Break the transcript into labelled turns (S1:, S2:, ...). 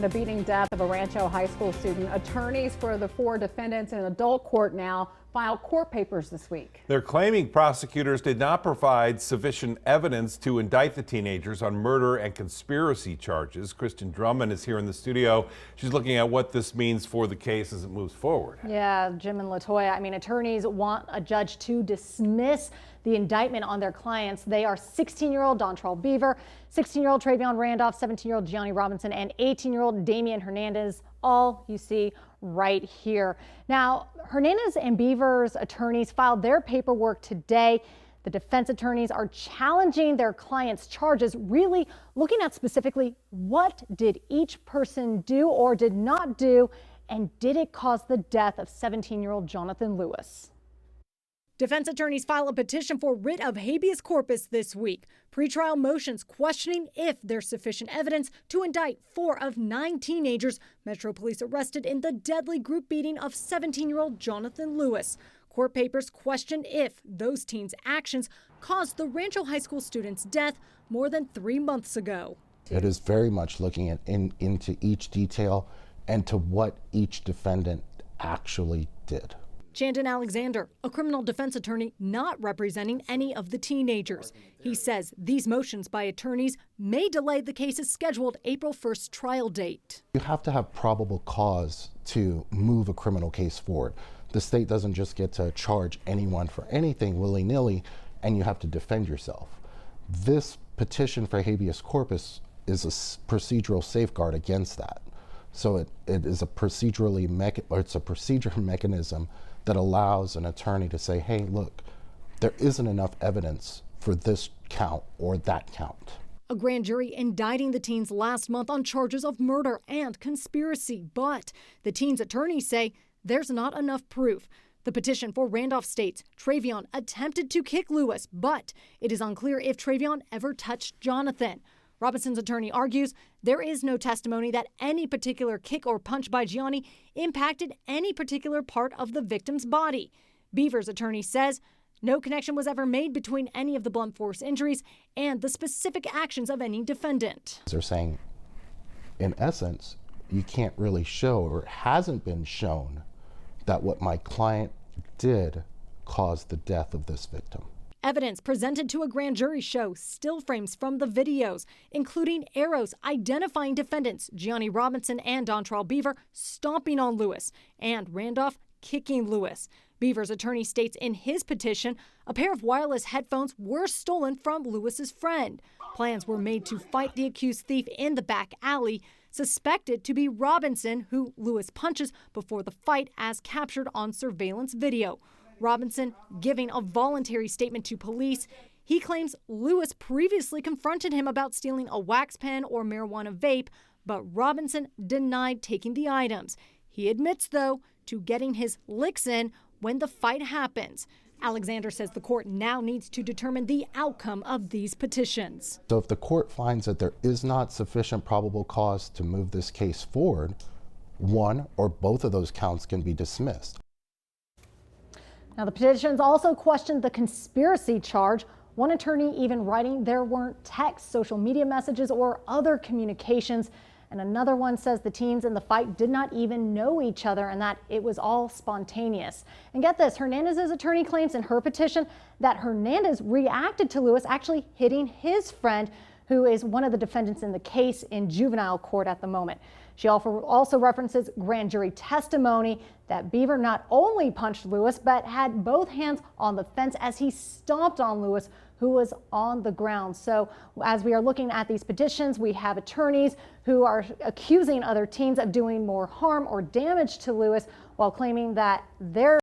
S1: The beating death of a Rancho High School student. Attorneys for the 4 defendants in adult court now filed court papers this week.
S2: They're claiming prosecutors did not provide sufficient evidence to indict the teenagers on murder and conspiracy charges. Kristen Drummond is here in the studio. She's looking at what this means for the case as it moves forward.
S1: Yeah, Jim and LaToya, attorneys want a judge to dismiss the indictment on their clients. They are 16-year-old Dontrell Beaver, 16-year-old Travion Randolph, 17-year-old Gianni Robinson, and 18-year-old Damian Hernandez. All you see right here. Now, Hernandez and Beaver's attorneys filed their paperwork today. The defense attorneys are challenging their clients' charges, really looking at specifically what did each person do or did not do, and did it cause the death of 17-year-old Jonathan Lewis. Defense attorneys file a petition for writ of habeas corpus this week. Pretrial motions questioning if there's sufficient evidence to indict 4 of 9 teenagers Metro Police arrested in the deadly group beating of 17-year-old Jonathan Lewis. Court papers question if those teens' actions caused the Rancho High School student's death more than 3 months ago.
S3: It is very much looking at into each detail and to what each defendant actually did.
S1: Chandon Alexander, a criminal defense attorney not representing any of the teenagers. He says these motions by attorneys may delay the case's scheduled April 1st trial date.
S3: You have to have probable cause to move a criminal case forward. The state doesn't just get to charge anyone for anything willy-nilly, and you have to defend yourself. This petition for habeas corpus is a procedural safeguard against that. So it is a procedure mechanism that allows an attorney to say, hey, look, there isn't enough evidence for this count or that count.
S1: A grand jury indicting the teens last month on charges of murder and conspiracy, but the teens' attorneys say there's not enough proof. The petition for Randolph states Travion attempted to kick Lewis, but it is unclear if Travion ever touched Jonathan. Robinson's attorney argues there is no testimony that any particular kick or punch by Gianni impacted any particular part of the victim's body. Beaver's attorney says no connection was ever made between any of the blunt force injuries and the specific actions of any defendant.
S3: They're saying, in essence, you can't really show, or it hasn't been shown, that what my client did caused the death of this victim.
S1: Evidence presented to a grand jury show still frames from the videos, including arrows identifying defendants Gianni Robinson and Dontrell Beaver stomping on Lewis and Randolph kicking Lewis. Beaver's attorney states in his petition a pair of wireless headphones were stolen from Lewis's friend. Plans were made to fight the accused thief in the back alley, suspected to be Robinson, who Lewis punches before the fight as captured on surveillance video. Robinson giving a voluntary statement to police. He claims Lewis previously confronted him about stealing a wax pen or marijuana vape, but Robinson denied taking the items. He admits, though, to getting his licks in when the fight happens. Alexander says the court now needs to determine the outcome of these petitions.
S3: So if the court finds that there is not sufficient probable cause to move this case forward, one or both of those counts can be dismissed.
S1: Now, the petitions also questioned the conspiracy charge. One attorney even writing there weren't texts, social media messages, or other communications. And another one says the teens in the fight did not even know each other and that it was all spontaneous. And get this, Hernandez's attorney claims in her petition that Hernandez reacted to Lewis actually hitting his friend, who is one of the defendants in the case in juvenile court at the moment. She also references grand jury testimony that Beaver not only punched Lewis, but had both hands on the fence as he stomped on Lewis, who was on the ground. So as we are looking at these petitions, we have attorneys who are accusing other teens of doing more harm or damage to Lewis while claiming that their